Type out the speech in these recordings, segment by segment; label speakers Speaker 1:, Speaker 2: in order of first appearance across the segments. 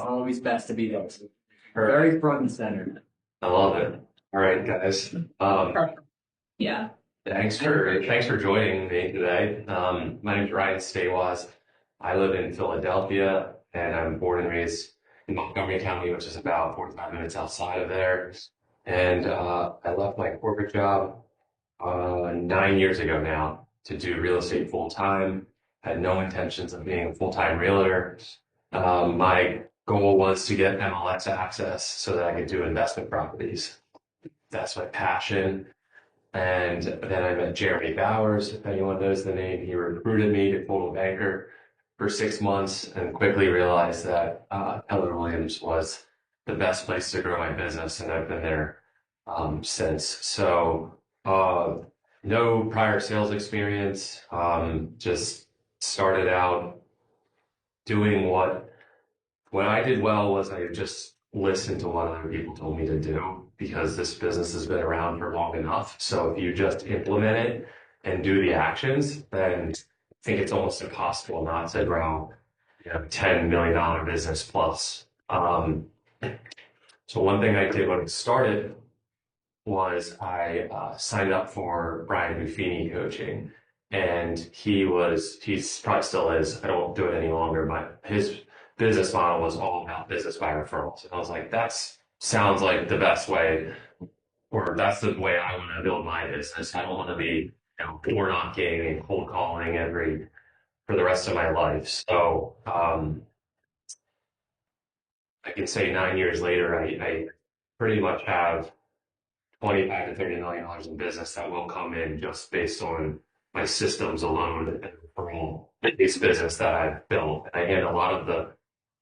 Speaker 1: always best to be there. Very front and center.
Speaker 2: I love it. All right, guys.
Speaker 3: Yeah.
Speaker 2: Thanks for joining me today. My name is Ryan Stawasz. I live in Philadelphia, and I'm born and raised in Montgomery County, which is about 45 minutes outside of there. And I left my corporate job 9 years ago now to do real estate full time. Had no intentions of being a full-time realtor. My goal was to get MLS access so that I could do investment properties. That's my passion. And then I met Jeremy Bowers, if anyone knows the name. He recruited me to Coldwell Banker for 6 months and quickly realized that Keller Williams was the best place to grow my business, and I've been there since. So no prior sales experience, just started out doing what I did well was I just listened to what other people told me to do, because this business has been around for long enough. So if you just implement it and do the actions, then I think it's almost impossible not to grow, $10 million business plus. So one thing I did when it started was I signed up for Brian Buffini coaching, and he's probably still is. I don't do it any longer, but his business model was all about business by referrals. And I was like, that sounds like the best way, or that's the way I want to build my business. I don't want to be, door knocking and cold calling for the rest of my life. So I can say 9 years later, I pretty much have $25 to $30 million in business that will come in just based on my systems alone and referral-based business that I've built. And I hand a lot of the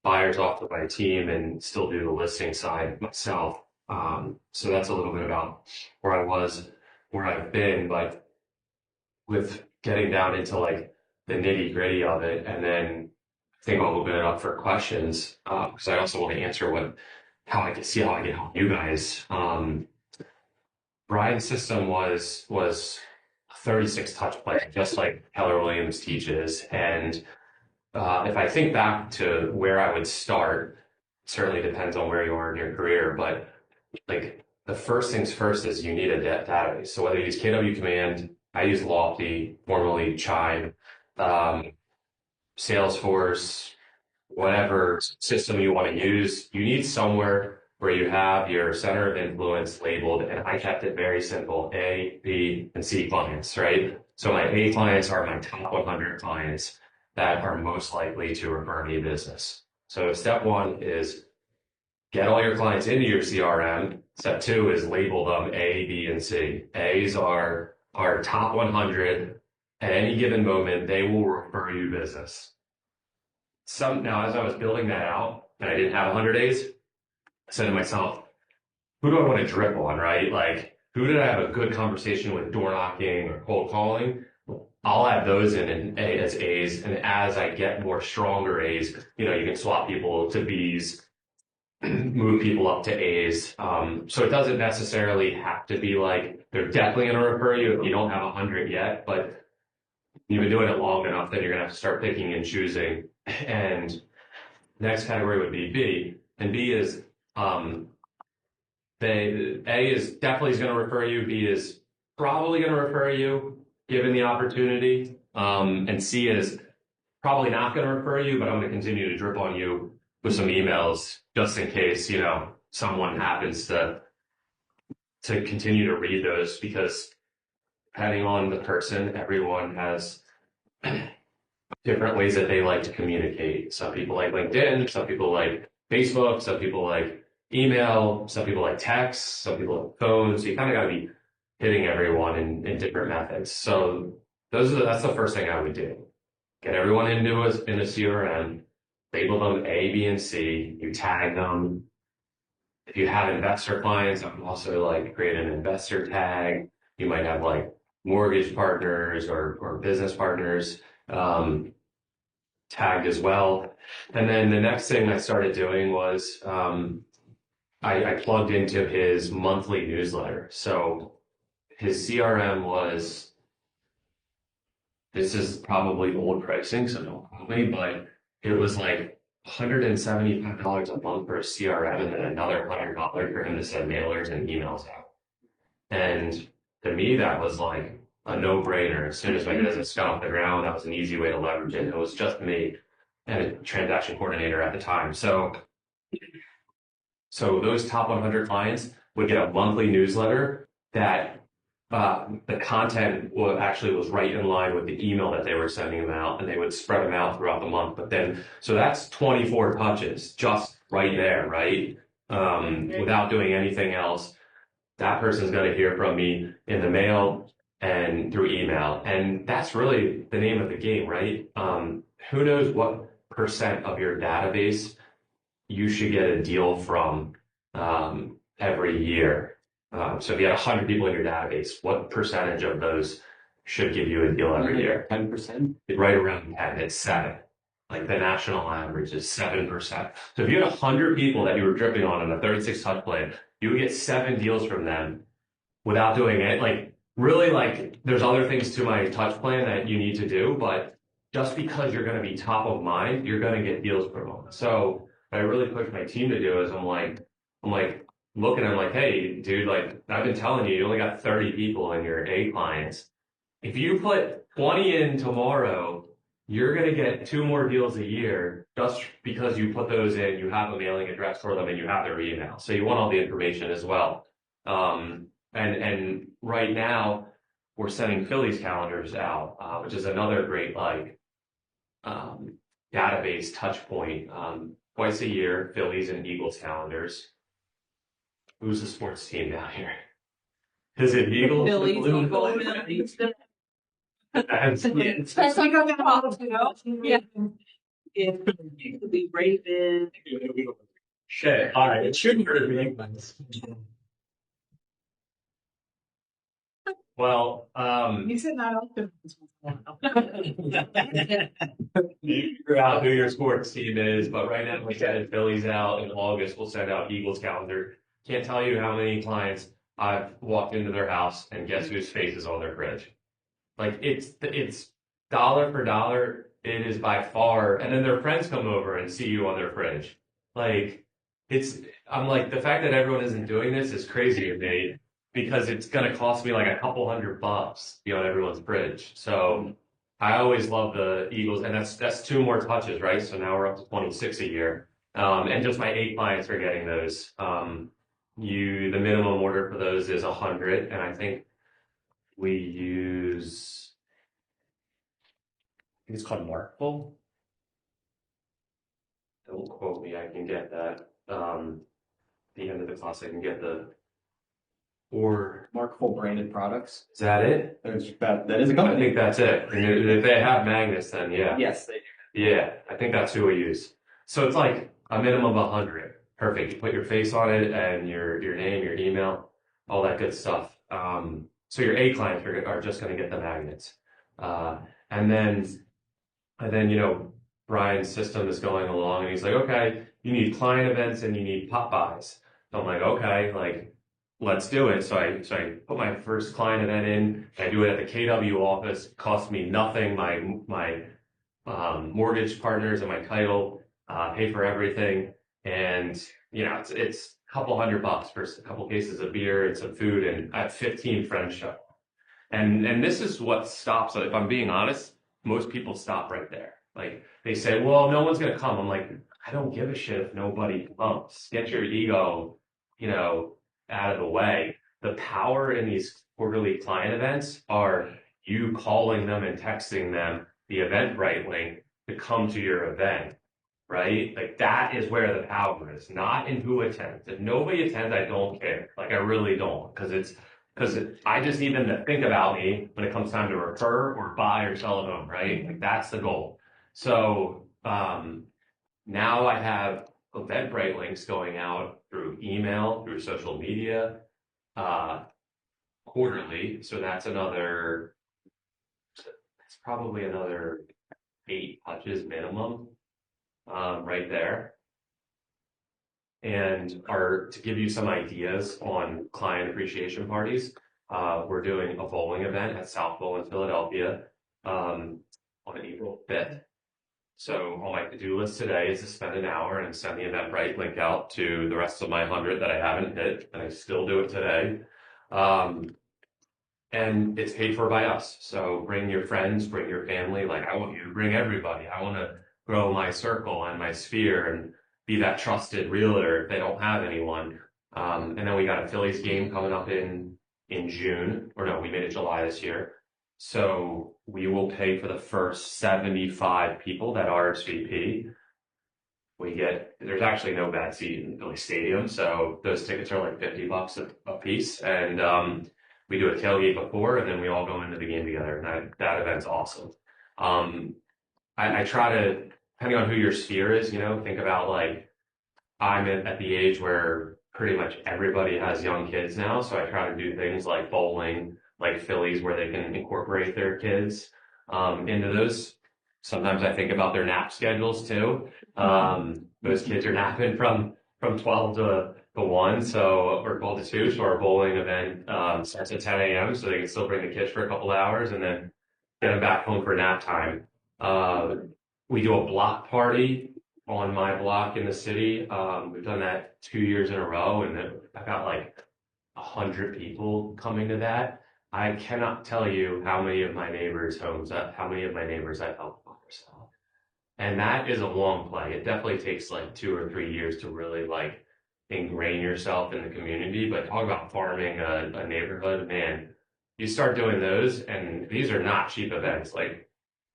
Speaker 2: buyers off to my team and still do the listing side myself. So that's a little bit about where I was, where I've been, but with getting down into like the nitty gritty of it, and then I think I'll open it up for questions, because I also want to answer how I can help you guys. Brian's system was a 36 touch play, just like Keller Williams teaches. And if I think back to where I would start, certainly depends on where you are in your career, but like the first things first is you need a database. So whether you use KW Command, I use Lofty, formerly Chime, Salesforce, whatever system you want to use, you need somewhere where you have your center of influence labeled. And I kept it very simple: A, B, and C clients, right? So my A clients are my top 100 clients that are most likely to refer me business. So step one is get all your clients into your CRM. Step two is label them A, B, and C. A's are our top 100. At any given moment, they will refer you business. Now, as I was building that out, and I didn't have 100 A's, I said to myself, who do I want to drip on, right? Like, who did I have a good conversation with door knocking or cold calling? I'll add those in as A's. And as I get more stronger A's, you can swap people to B's, move people up to A's. So it doesn't necessarily have to be like, they're definitely going to refer you if you don't have 100 yet, but you've been doing it long enough that you're going to have to start picking and choosing. And next category would be B. And B is, A is definitely going to refer you. B is probably going to refer you given the opportunity. And C is probably not going to refer you, but I'm going to continue to drip on you with some emails just in case, someone happens to continue to read those, because depending on the person, everyone has different ways that they like to communicate. Some people like LinkedIn, some people like Facebook, some people like email, some people like text, some people like phones. So you kind of got to be hitting everyone in different methods. So that's the first thing I would do. Get everyone into a CRM, label them A, B, and C. You tag them. If you have investor clients, I would also create an investor tag. You might have mortgage partners or business partners tagged as well. And then the next thing I started doing was I plugged into his monthly newsletter. So his CRM was, this is probably old pricing, so don't quote me, but it was like $175 a month for a CRM and then another $100 for him to send mailers and emails out. And to me, that was like a no-brainer. As soon as my business got off the ground, that was an easy way to leverage it. It was just me and a transaction coordinator at the time. So those top 100 clients would get a monthly newsletter that the content was right in line with the email that they were sending them out, and they would spread them out throughout the month. But then, so that's 24 touches just right there, right? Without doing anything else. That person's going to hear from me in the mail and through email. And that's really the name of the game, right? Who knows what percent of your database you should get a deal from every year. So if you had 100 people in your database, what percentage of those should give you a deal every year?
Speaker 1: 10%.
Speaker 2: Right around 10, it's 7. Like the national average is 7%. So if you had 100 people that you were dripping on a 36 touch plan, you would get 7 deals from them without doing it. Like really, like there's other things to my touch plan that you need to do, but just because you're going to be top of mind, you're going to get deals from them. So what I really push my team to do is I'm like looking, I'm like, hey, dude, like I've been telling you, you only got 30 people in your A clients. If you put 20 in tomorrow, you're going to get 2 more deals a year just because you put those in, you have a mailing address for them, and you have their email. So you want all the information as well. And right now we're sending Phillies calendars out, which is another great database touch point. Twice a year, Phillies and Eagles calendars. Who's the sports team down here? Is it Eagles?
Speaker 3: Phillies,
Speaker 2: Blue?
Speaker 3: Phillies.
Speaker 2: That's it.
Speaker 3: That's like I'm yeah.
Speaker 4: It could be Raven.
Speaker 1: Shit. All right. It shouldn't hurt me.
Speaker 2: Well,
Speaker 4: You said not open.
Speaker 2: you figure out who your sports team is, but right now we send Phillies out in August. We'll send out Eagles calendar. Can't tell you how many clients I've walked into their house and guess whose face is on their fridge. Like it's dollar for dollar. It is by far, and then their friends come over and see you on their fridge. Like I'm like, the fact that everyone isn't doing this is crazy to me because it's going to cost me like a couple $100 to be on everyone's fridge. So I always love the Eagles, and that's 2 more touches, right? So now we're up to 26 a year. And just my 8 clients are getting those. The minimum order for those is 100, and I think we use, I think it's called Markful. Don't quote me, I can get that. The end of the class, I can get or
Speaker 1: Markful branded products.
Speaker 2: is that it?
Speaker 1: That is a
Speaker 2: I
Speaker 1: company.
Speaker 2: think that's it. And if they have magnets, then yeah.
Speaker 1: Yes, they do.
Speaker 2: Yeah, I think that's who we use. So it's like a minimum of 100. Perfect. You put your face on it and your name, your email, all that good stuff. So your A clients are just going to get the magnets. And then, Brian's system is going along and he's like, okay, you need client events and you need pop buys. So I'm like, okay, like, let's do it. So I put my first client event in. I do it at the KW office. It costs me nothing. My mortgage partners and my title pay for everything. And, it's a couple $100 for a couple cases of beer and some food. And I have 15 friends show up. And this is what stops. If I'm being honest, most people stop right there. Like they say, well, no one's going to come. I'm like, I don't give a shit if nobody comes. Get your ego, out of the way. The power in these quarterly client events are you calling them and texting them the Eventbrite link to come to your event, right? Like that is where the power is, not in who attends. If nobody attends, I don't care. Like I really don't, because I just need them to think about me when it comes time to refer or buy or sell a home, right? Like that's the goal. So now I have Eventbrite links going out through email, through social media, quarterly. So that's probably another 8 touches minimum, right there. And to give you some ideas on client appreciation parties, we're doing a bowling event at South Bowl in Philadelphia, on April 5th. So on my to-do list today is to spend an hour and send the Eventbrite link out to the rest of my 100 that I haven't hit, and I still do it today. And it's paid for by us. So bring your friends, bring your family. Like I want you to bring everybody. I want to grow my circle and my sphere and be that trusted realtor if they don't have anyone. And then we got a Phillies game coming up in June, or no, we made it July this year. So we will pay for the first 75 people that RSVP. There's actually no bad seat in the Philly Stadium, so those tickets are like $50 a piece. And we do a tailgate before, and then we all go into the game together, and that event's awesome. I try to, depending on who your sphere is, think about like, I'm at the age where pretty much everybody has young kids now, so I try to do things like bowling, like Phillies, where they can incorporate their kids into those. Sometimes I think about their nap schedules too. Those kids are napping from 12 to 1, or 12 to 2, so our bowling event starts at 10 a.m. so they can still bring the kids for a couple hours and then get them back home for nap time. We do a block party on my block in the city. We've done that 2 years in a row, and I got like 100 people coming to that. I cannot tell you how many of my neighbors' how many of my neighbors I've helped by myself. And that is a long play. It definitely takes like 2 or 3 years to really like ingrain yourself in the community. But talk about farming a neighborhood, man. You start doing those, and these are not cheap events. Like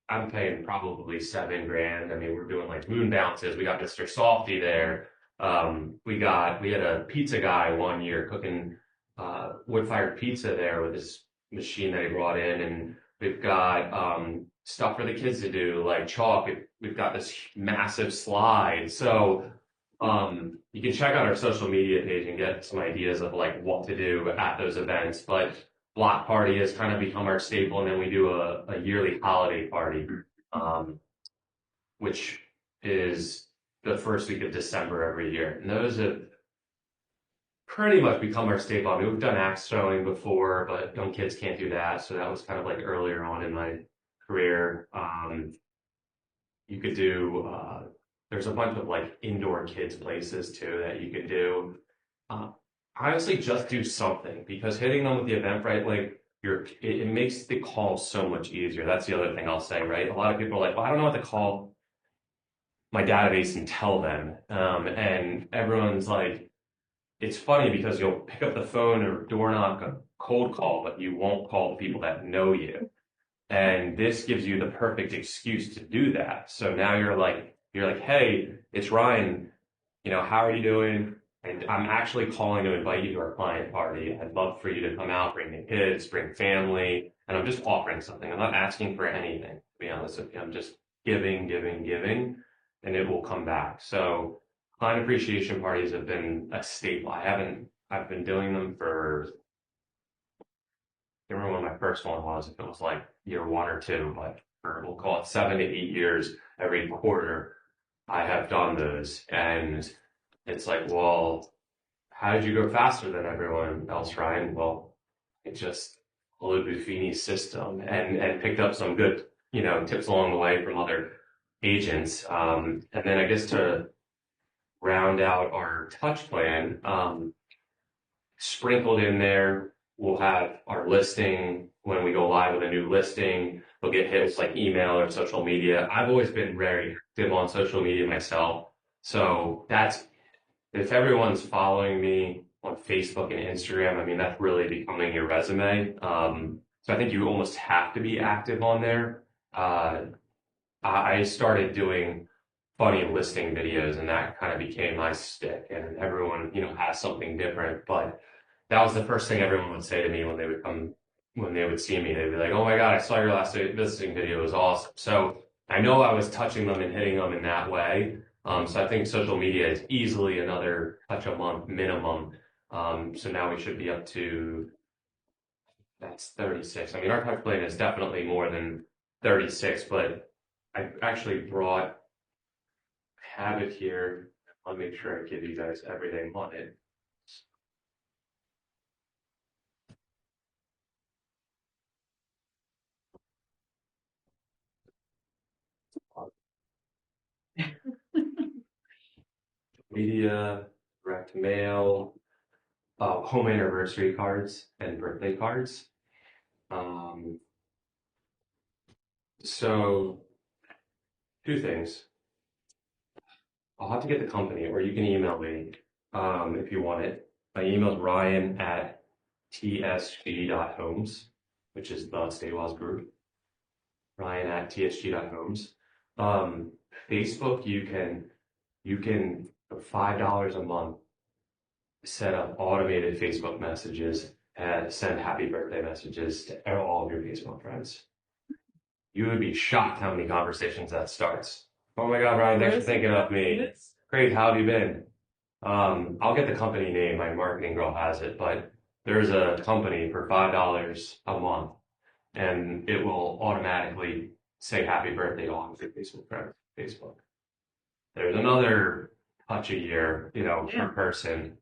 Speaker 2: I'm paying probably $7,000. I mean, we're doing like moon bounces. We got Mr. Softy there. We had a pizza guy one year cooking wood-fired pizza there with this machine that he brought in, and we've got stuff for the kids to do, like chalk. We've got this massive slide. So you can check out our social media page and get some ideas of like what to do at those events. But block party has kind of become our staple, and then we do a yearly holiday party, which is the first week of December every year. And those have pretty much become our staple. I mean, we've done axe throwing before, but young kids can't do that. So that was kind of like earlier on in my career. You could do, there's a bunch of like indoor kids places too that you could do. Honestly, just do something, because hitting them with the Eventbrite link, it makes the call so much easier. That's the other thing I'll say, right? A lot of people are like, well, I don't know what to call my database and tell them. And everyone's like, it's funny because you'll pick up the phone or door knock a cold call, but you won't call the people that know you. And this gives you the perfect excuse to do that. So now you're like, hey, it's Ryan. How are you doing? And I'm actually calling to invite you to our client party. I'd love for you to come out, bring the kids, bring family. And I'm just offering something. I'm not asking for anything, to be honest with you. I'm just giving, and it will come back. So client appreciation parties have been a staple. I've been doing them for, I can't remember when my first one was, if it was like year 1 or 2, but we'll call it 7 to 8 years every quarter. I have done those, and it's like, well, how did you go faster than everyone else, Ryan? Well, it just followed Buffini's system and picked up some good, tips along the way from other agents. And then I guess to round out our touch plan, sprinkled in there, we'll have our listing. When we go live with a new listing, we'll get hits like email or social media. I've always been very active on social media myself. So if everyone's following me on Facebook and Instagram, I mean, that's really becoming your resume. So I think you almost have to be active on there. I started doing funny listing videos, and that kind of became my stick, and everyone, has something different. But that was the first thing everyone would say to me when they would see me. They'd be like, oh my God, I saw your last listing video. It was awesome. So I know I was touching them and hitting them in that way. So I think social media is easily another touch a month minimum. So now we should be up to, that's 36. I mean, our touch plan is definitely more than 36, but I actually have it here. I'll make sure I give you guys everything on it. media, direct mail, home anniversary cards, and birthday cards. Um, so two things. I'll have to get the company, or you can email me if you want it. My email is ryan@tsg.homes, which is the Stawasz group. Ryan@tsg.homes. Facebook, you can for $5 a month set up automated Facebook messages and send happy birthday messages to all of your Facebook friends. You would be shocked how many conversations that starts. Oh my God, Ryan, thanks for thinking of me. Great, how have you been? I'll get the company name. My marketing girl has it, but there's a company for $5 a month, and it will automatically say happy birthday to all of your Facebook friends. Facebook. There's another touch a year, per person.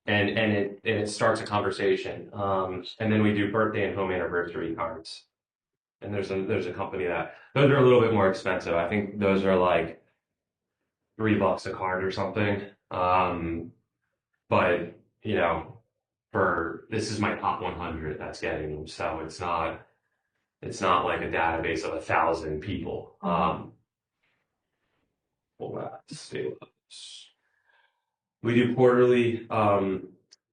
Speaker 2: And it starts a conversation. And then we do birthday and home anniversary cards. And there's a company that those are a little bit more expensive. I think those are like $3 a card or something. But for this is my top 100 that's getting them, so it's not like a database of 1,000 people. Let's see. We do quarterly. Like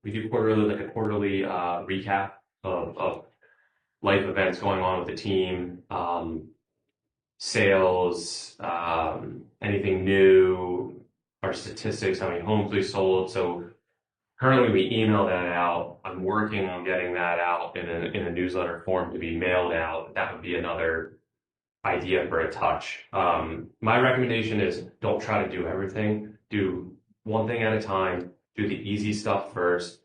Speaker 2: a quarterly recap of life events going on with the team, sales, anything new, our statistics, how many homes we sold. So currently we email that out. I'm working on getting that out in a newsletter form to be mailed out. That would be another idea for a touch. My recommendation is don't try to do everything. Do one thing at a time. Do the easy stuff first.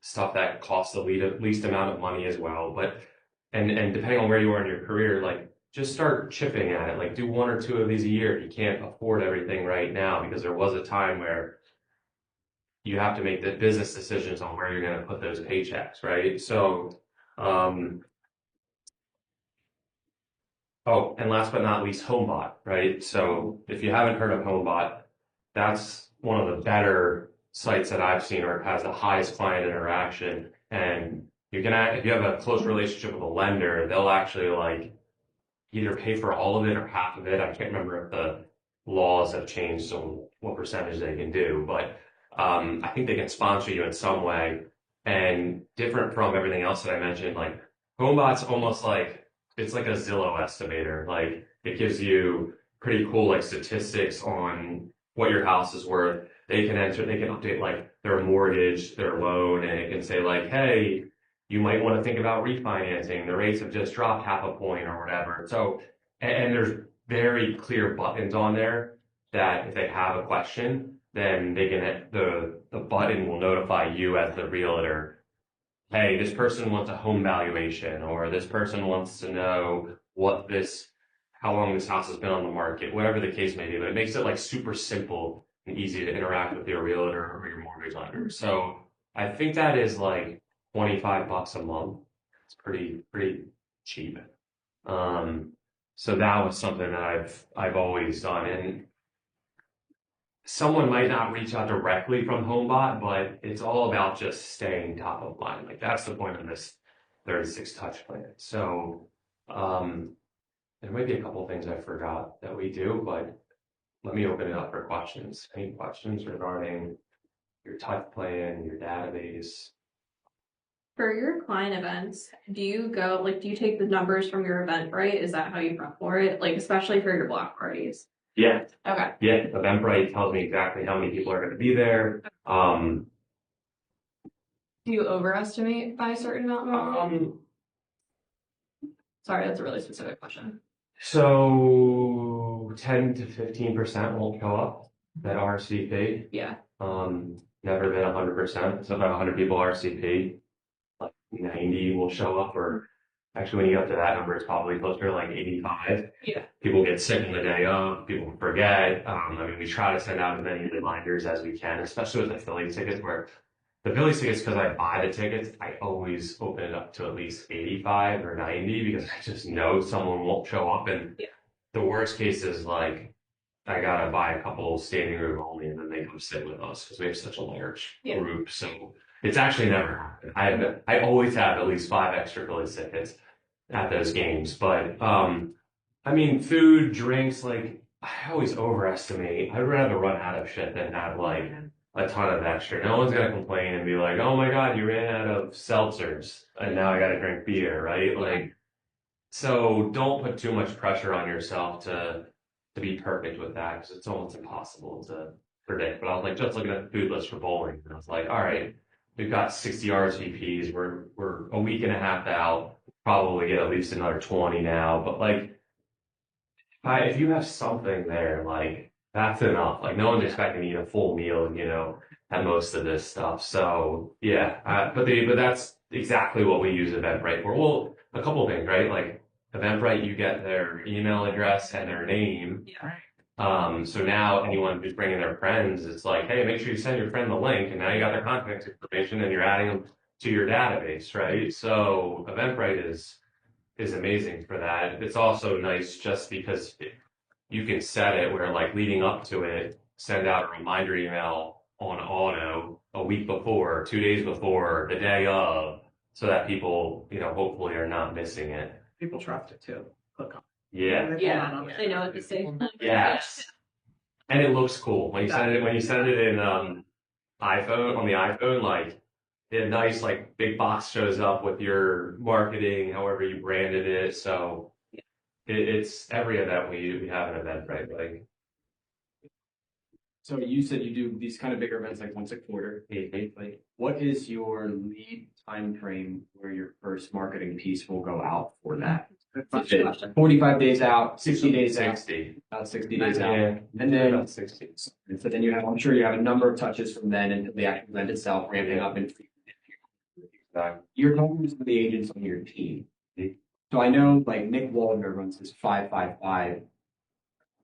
Speaker 2: Stuff that costs the least amount of money as well. But and depending on where you are in your career, like just start chipping at it. Like do one or two of these a year. You can't afford everything right now because there was a time where you have to make the business decisions on where you're going to put those paychecks, right? So, oh, and last but not least, HomeBot, right? So if you haven't heard of HomeBot, that's one of the better sites that I've seen, or has the highest client interaction. And you can, if you have a close relationship with a lender, they'll actually like either pay for all of it or half of it. I can't remember if the laws have changed on what percentage they can do, but I think they can sponsor you in some way. And different from everything else that I mentioned, like HomeBot's almost like it's like a Zillow estimator. Like it gives you pretty cool like statistics on what your house is worth. They can update like their mortgage, their loan, and it can say like, hey, you might want to think about refinancing. The rates have just dropped half a point or whatever. So, and there's very clear buttons on there that if they have a question, then they can, the button will notify you as the realtor, hey, this person wants a home valuation, or this person wants to know how long this house has been on the market, whatever the case may be. But it makes it like super simple and easy to interact with your realtor or your mortgage lender. So I think that is like $25 a month. It's pretty cheap. So that was something that I've always done. And someone might not reach out directly from HomeBot, but it's all about just staying top of mind. Like that's the point of this 36 touch plan. So there might be a couple things I forgot that we do, but let me open it up for questions. Any questions regarding your touch plan, your database?
Speaker 3: For your client events, do you take the numbers from your event, right? Is that how you prep for it? Like, especially for your block parties?
Speaker 2: Yeah.
Speaker 3: Okay.
Speaker 2: Yeah. Eventbrite tells me exactly how many people are going to be there.
Speaker 3: Do you overestimate by a certain amount? Sorry, that's a really specific question.
Speaker 2: So 10 to 15% won't show up that RSVP.
Speaker 3: Yeah.
Speaker 2: Never been 100%. So about 100 people RSVP, like 90 will show up, or actually when you get up to that number, it's probably closer to like 85.
Speaker 3: Yeah.
Speaker 2: People get sick on the day of, people forget. We try to send out as many reminders as we can, especially with the Philly tickets, where the Philly tickets, because I buy the tickets, I always open it up to at least 85 or 90 because I just know someone won't show up. And the worst case is like I gotta buy a couple standing room only, and then they come sit with us because we have such a large
Speaker 3: Yeah.
Speaker 2: group. So it's actually never happened. I always have at least 5 extra Phillies tickets at those games. But I mean, food, drinks, like I always overestimate. I'd rather run out of shit than have like a ton of extra. No one's gonna complain and be like, "Oh my God, you ran out of seltzers and now I gotta drink beer," right? Like, so don't put too much pressure on yourself to be perfect with that because it's almost impossible to predict. But I was like just looking at the food list for bowling, and I was like, all right, we've got 60 RSVPs. We're a week and a half out. Probably get at least another 20 now. But like, if you have something there, like that's enough. Like no one's expecting to eat a full meal, at most of this stuff. So yeah, but that's exactly what we use Eventbrite for. Well, a couple of things, right? Like Eventbrite, you get their email address and their name.
Speaker 4: Yeah.
Speaker 2: So now anyone who's bringing their friends, it's like, hey, make sure you send your friend the link, and now you got their contact information, and you're adding them to your database, right? So Eventbrite is amazing for that. It's also nice just because you can set it where like leading up to it, send out a reminder email on auto a week before, 2 days before, the day of, so that people, hopefully are not missing it.
Speaker 4: People trust it too. Click on.
Speaker 2: Yeah.
Speaker 3: Yeah, they know what to say.
Speaker 2: Yes. And it looks cool when you send it in iPhone on the iPhone, like a nice like big box shows up with your marketing, however you branded it. So it's every event we have an event, right? Like
Speaker 1: So you said you do these kind of bigger events like once a quarter. Like, what is your lead time frame where your first marketing piece will go out for that? Is it 45 days out, 60 days out,
Speaker 2: 60.
Speaker 1: about 60 days out.
Speaker 2: Yeah.
Speaker 1: And then,
Speaker 2: About 60.
Speaker 1: and so then I'm sure you have a number of touches from then until the actual event itself ramping up. And you're talking to some of the agents on your team. So I know like Nick Waldner runs his 555,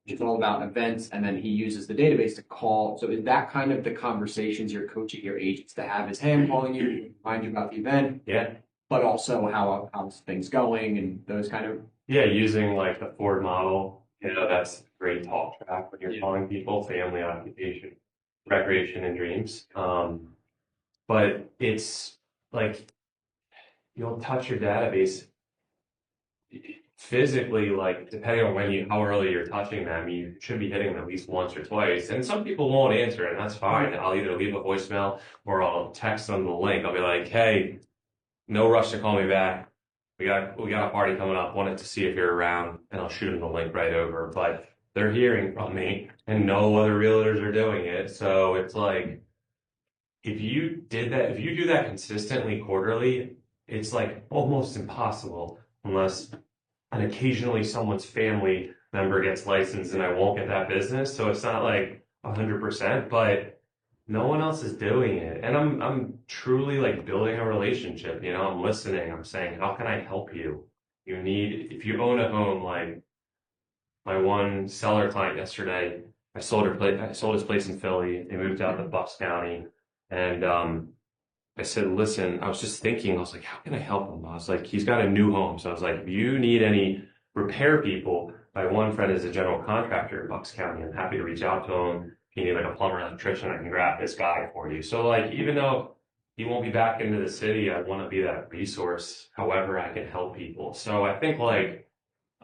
Speaker 1: which is all about events, and then he uses the database to call. So is that kind of the conversations you're coaching your agents to have? Is, hey, I'm calling you to remind you about the event,
Speaker 2: Yeah.
Speaker 1: but also how's things going and those kind of.
Speaker 2: Yeah, using like the Ford model, that's a great talk track when you're calling people, family, occupation, recreation, and dreams. But it's like you'll touch your database physically, like depending on how early you're touching them, you should be hitting them at least once or twice. And some people won't answer, and that's fine. I'll either leave a voicemail or I'll text them the link. I'll be like, hey, no rush to call me back. We got a party coming up. Wanted to see if you're around, and I'll shoot them the link right over. But they're hearing from me, and no other realtors are doing it. So it's like if you do that consistently quarterly, it's like almost impossible unless and occasionally someone's family member gets licensed and I won't get that business. So it's not like 100%, but no one else is doing it. And I'm truly like building a relationship, I'm listening. I'm saying, how can I help you? If you own a home, like my one seller client yesterday, I sold his place in Philly. They moved out to Bucks County. And I said, listen, I was just thinking, I was like, how can I help him? I was like, he's got a new home. So I was like, if you need any repair people, my one friend is a general contractor in Bucks County. I'm happy to reach out to him. If you need like a plumber, electrician, I can grab this guy for you. So like, even though he won't be back into the city, I want to be that resource, however I can help people. So I think like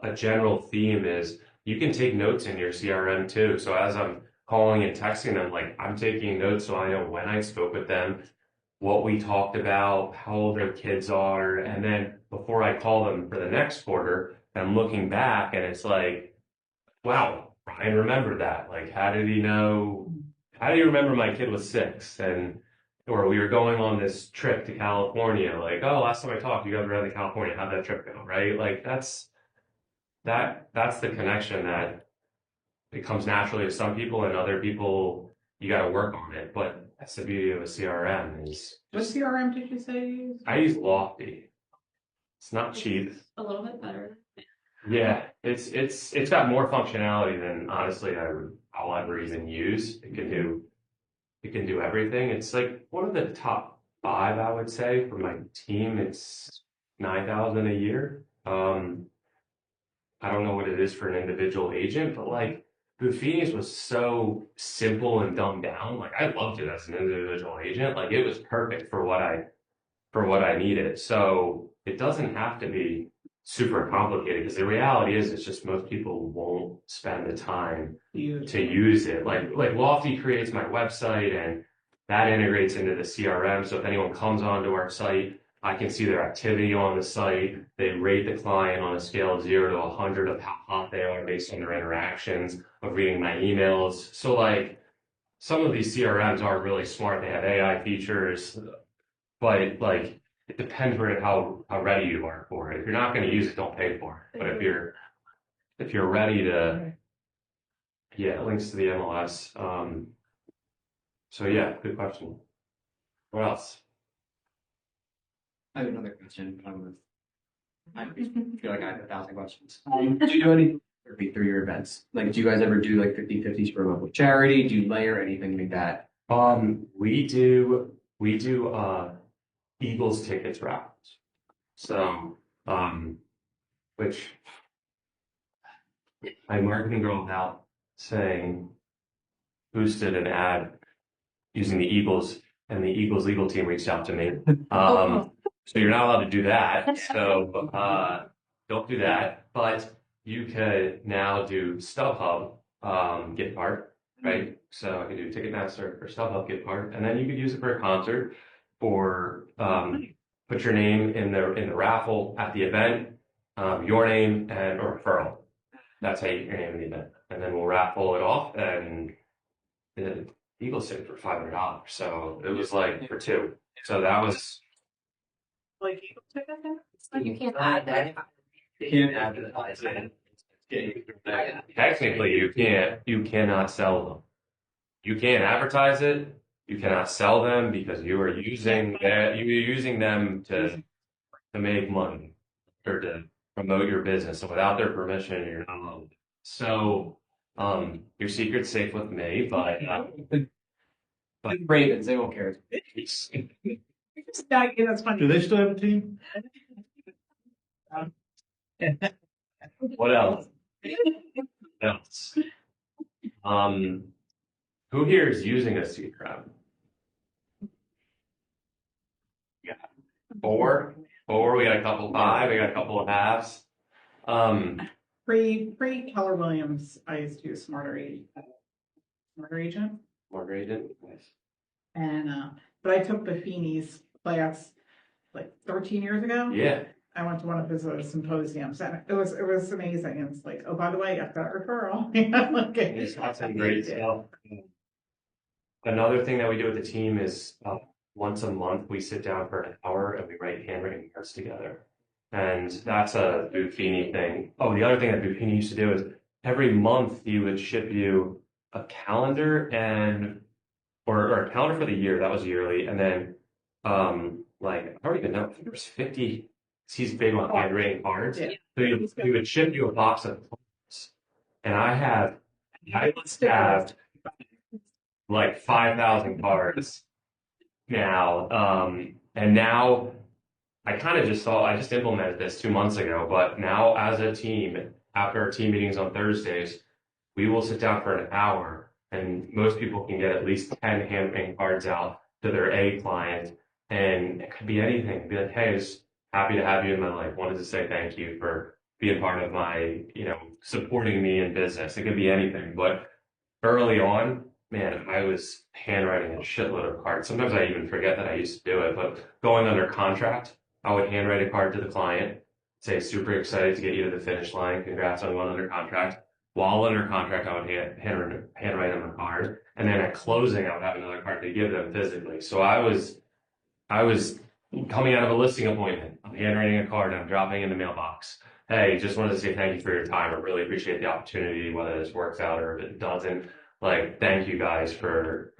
Speaker 2: a general theme is you can take notes in your CRM too. So as I'm calling and texting them, like I'm taking notes so I know when I spoke with them, what we talked about, how old their kids are, and then before I call them for the next quarter, I'm looking back and it's like, wow, Ryan remembered that. Like, how did he know? How do you remember my kid was 6 or we were going on this trip to California? Like, oh, last time I talked, you guys were out to California. How'd that trip go? Right? Like, that's the connection that it comes naturally to some people, and other people you got to work on it. But that's the beauty of a CRM is.
Speaker 4: What CRM did you say you use?
Speaker 2: I use Lofty. It's not cheap.
Speaker 3: A little bit better.
Speaker 2: Yeah, it's got more functionality than honestly I'll ever even use. It can do everything. It's like one of the top 5, I would say, for my team. It's 9,000 a year. I don't know what it is for an individual agent, but like Buffini's was so simple and dumbed down. Like I loved it as an individual agent. Like it was perfect for what I needed. So it doesn't have to be super complicated because the reality is it's just most people won't spend the time to use it. Like Lofty creates my website and that integrates into the CRM. So if anyone comes onto our site, I can see their activity on the site. They rate the client on a scale of 0 to 100 of how hot they are based on their interactions, of reading my emails. So like some of these CRMs are really smart. They have AI features, but like it depends where how ready you are for it. If you're not going to use it, don't pay for it. But if you're ready to, yeah, links to the MLS. So yeah, good question. What else?
Speaker 1: I have another question. I feel like I have 1,000 questions. Do you do anything through your events? Like, do you guys ever do like 50/50s for a local charity? Do you layer anything like that?
Speaker 2: We do Eagles tickets raffles. So which my marketing girl now saying boosted an ad using the Eagles, and the Eagles legal team reached out to me. So you're not allowed to do that. So don't do that. But you could now do StubHub gift card, right? So I could do Ticketmaster or StubHub gift card, and then you could use it for a concert or put your name in the raffle at the event, your name and or referral. That's how you get your name in the event, and then we'll raffle it off and. The Eagles ticket for $500, so it was like for two. So that was
Speaker 4: Like Eagle ticket?
Speaker 3: You can't add that.
Speaker 1: You can't advertise it.
Speaker 2: technically you cannot sell them. You can't advertise it. You cannot sell them because you're using them to make money or to promote your business. So without their permission, you're not allowed. So your secret's safe with me, but
Speaker 1: Ravens, they won't care.
Speaker 4: That's funny.
Speaker 5: Do they still have a team?
Speaker 2: what else? What else? Who here is using a CRM? Yeah. Four. We got a couple five. We got a couple of halves.
Speaker 4: Pre Keller Williams, I used to use Smarter Agent.
Speaker 2: Margaret, nice.
Speaker 4: And but I took Buffini's class like 13 years ago.
Speaker 2: Yeah.
Speaker 4: I went to one of his symposiums and it was amazing. And it's like, oh, by the way, I've got a referral.
Speaker 2: He's got some great stuff. Another thing that we do with the team is once a month we sit down for an hour and we write handwritten cards together. And that's a Buffini thing. Oh, the other thing that Buffini used to do is every month he would ship you a calendar or a calendar for the year. That was yearly. And then like I don't even know, I think there was 50. He's big on handwritten cards.
Speaker 4: Yeah.
Speaker 2: So he would ship you a box of cards. And I must have like 5,000 cards now. And now I kind of I just implemented this 2 months ago, but now as a team, after our team meetings on Thursdays, we will sit down for an hour and most people can get at least 10 handwritten cards out to their A client. And it could be anything. Be like, hey, it's happy to have you in my life. Wanted to say thank you for being part of my, supporting me in business. It could be anything. But early on, man, I was handwriting a shitload of cards. Sometimes I even forget that I used to do it. But going under contract, I would handwrite a card to the client, say, super excited to get you to the finish line. Congrats on going under contract. While under contract, I would handwrite them a card. And then at closing, I would have another card to give them physically. So I was coming out of a listing appointment. I'm handwriting a card. I'm dropping in the mailbox. Hey, just wanted to say thank you for your time. I really appreciate the opportunity, whether this works out or if it doesn't. Like, thank you guys for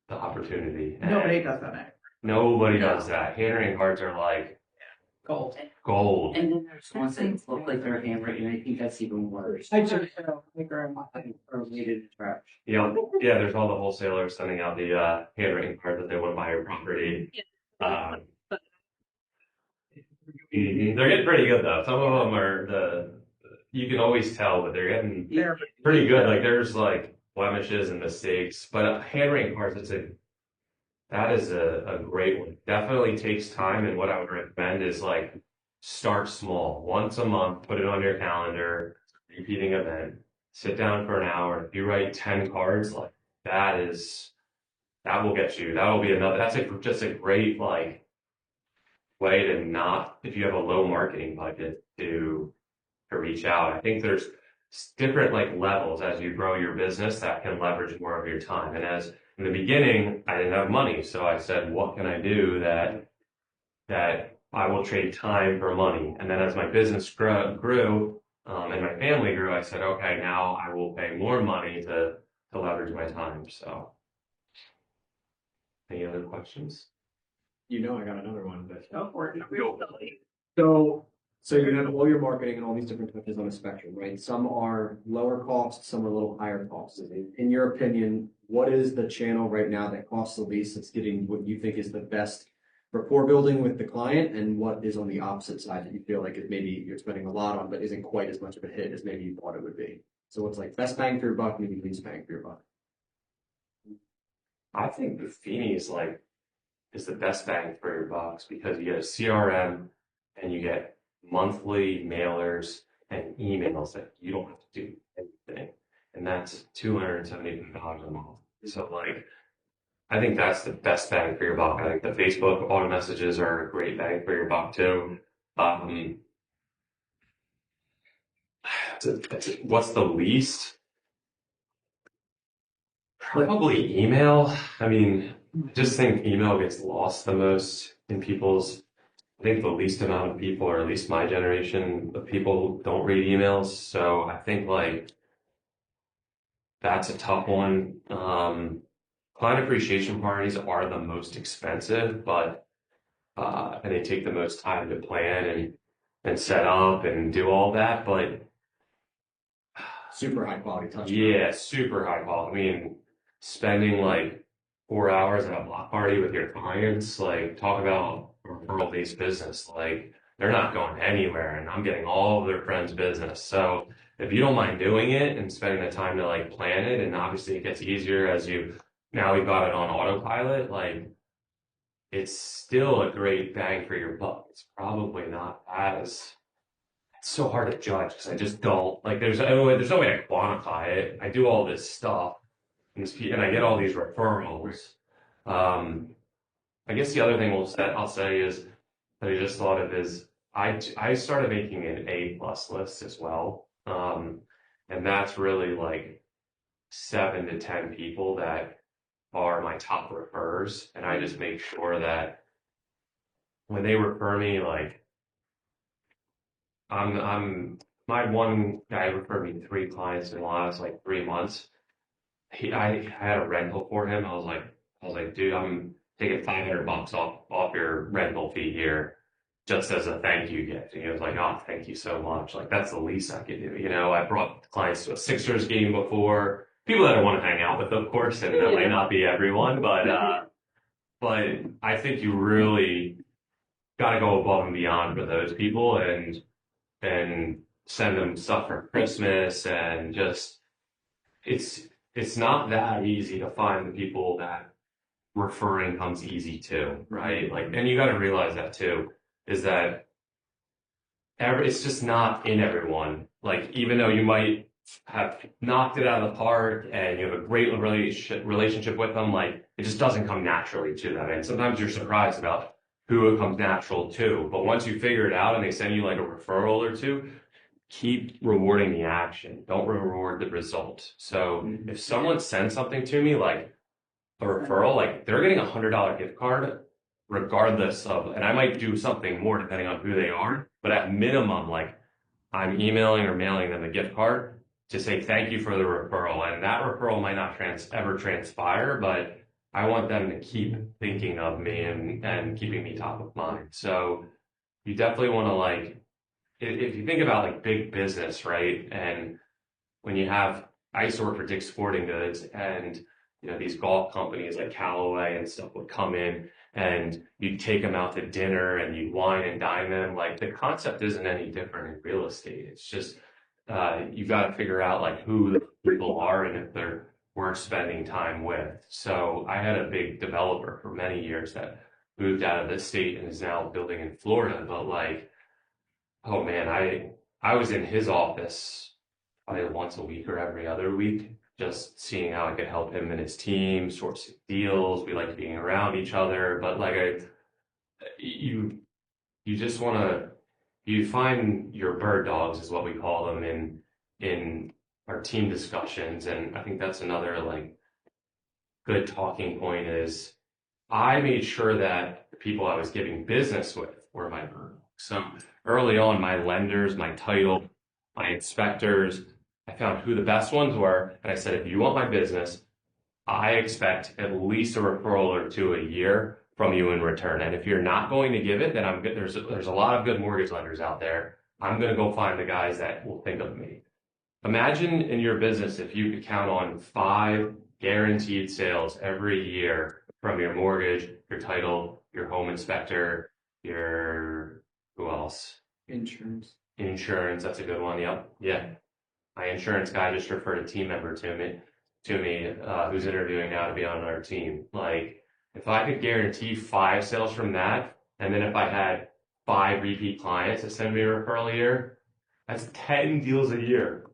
Speaker 2: the opportunity. And
Speaker 4: Nobody does that.
Speaker 2: nobody does that. Handwriting cards are like
Speaker 4: Gold.
Speaker 2: gold.
Speaker 6: And then there's ones that look like they're handwritten, I think that's even worse.
Speaker 4: I just my grandma.
Speaker 6: Or related to trash.
Speaker 2: Yeah, there's all the wholesalers sending out the handwritten card that they want to buy your property. They're getting pretty good though. Some of them are you can always tell that they're getting
Speaker 4: They're
Speaker 2: pretty good. Like there's like blemishes and mistakes, but handwriting cards, that is a great one. Definitely takes time, and what I would recommend is like start small. Once a month, put it on your calendar, repeating event, sit down for an hour. If you write 10 cards, like that will get you. That'll be another, just a great like way to not, if you have a low marketing budget to reach out. I think there's different like levels as you grow your business that can leverage more of your time. And as in the beginning, I didn't have money. So I said, what can I do that I will trade time for money? And then as my business grew and my family grew, I said, okay, now I will pay more money to leverage my time. So any other questions?
Speaker 1: You know, I got another one, but.
Speaker 4: go for it.
Speaker 1: So you have all your marketing and all these different touches on a spectrum, right? Some are lower cost, some are a little higher cost. In your opinion, what is the channel right now that costs the least that's getting what you think is the best rapport building with the client, and what is on the opposite side that you feel like it maybe you're spending a lot on but isn't quite as much of a hit as maybe you thought it would be? So what's like best bang for your buck, maybe least bang for your buck?
Speaker 2: I think Buffini is the best bang for your bucks because you get a CRM and you get monthly mailers and emails that you don't have to do anything. And that's $275 a month. So like, I think that's the best bang for your buck. I think the Facebook auto messages are a great bang for your buck too. What's the least? Probably email. I mean, I just think email gets lost the most in people's. I think the least amount of people, or at least my generation of people, don't read emails. So I think like that's a tough one. Client appreciation parties are the most expensive, but and they take the most time to plan and set up and do all that. But
Speaker 1: Super high quality touch.
Speaker 2: yeah, super high quality. I mean, spending like 4 hours at a block party with your clients, like talk about referral-based business. Like they're not going anywhere, and I'm getting all of their friends' business. So if you don't mind doing it and spending the time to like plan it, and obviously it gets easier as now we've got it on autopilot, like it's still a great bang for your buck. It's probably not as it's so hard to judge because I just don't like. There's no way to quantify it. I do all this stuff, and I get all these referrals. I guess the other thing I'll say is that I just thought of is I started making an A+ list as well, and that's really like 7 to 10 people that are my top referrers, and I just make sure that when they refer me, like I'm my one guy referred me 3 clients in the last like 3 months. I had a rental for him. I was like, dude, I'm taking $500 off your rental fee here, just as a thank you gift. And he was like, oh, thank you so much. Like that's the least I could do. I brought clients to a Sixers game before. People that I want to hang out with, of course, and that might not be everyone, but I think you really got to go above and beyond for those people and send them stuff for Christmas and just it's not that easy to find the people that referring comes easy to, right? Like, and you got to realize that too, is that it's just not in everyone. Like, even though you might have knocked it out of the park and you have a great relationship with them, like it just doesn't come naturally to them. And sometimes you're surprised about who it comes natural to. But once you figure it out and they send you like a referral or two, keep rewarding the action. Don't reward the result. So if someone sends something to me, like a referral, like they're getting $100 gift card regardless of, and I might do something more depending on who they are, but at minimum, like I'm emailing or mailing them a gift card to say thank you for the referral. And that referral might not ever transpire, but I want them to keep thinking of me and keeping me top of mind. So you definitely want to like, if you think about like big business, right? And when I used to work for Dick's Sporting Goods, and these golf companies like Callaway and stuff would come in and you'd take them out to dinner and you'd wine and dine them. Like the concept isn't any different in real estate. It's just you got to figure out like who the people are and if they're worth spending time with. So I had a big developer for many years that moved out of the state and is now building in Florida. But like, oh man, I was in his office probably once a week or every other week, just seeing how I could help him and his team source deals. We like being around each other, but like you just want to you find your bird dogs is what we call them in our team discussions, and I think that's another like good talking point is I made sure that the people I was giving business with were my bird dogs. So early on, my lenders, my title, my inspectors, I found who the best ones were, and I said, if you want my business, I expect at least a referral or two a year from you in return. And if you're not going to give it, then I'm good. There's a lot of good mortgage lenders out there. I'm going to go find the guys that will think of me. Imagine in your business if you could count on 5 guaranteed sales every year from your mortgage, your title, your home inspector, your who else?
Speaker 1: Insurance.
Speaker 2: Insurance, that's a good one. Yep. Yeah. My insurance guy just referred a team member to me, who's interviewing now to be on our team. Like, if I could guarantee 5 sales from that, and then if I had 5 repeat clients that send me a referral a year, that's 10 deals a year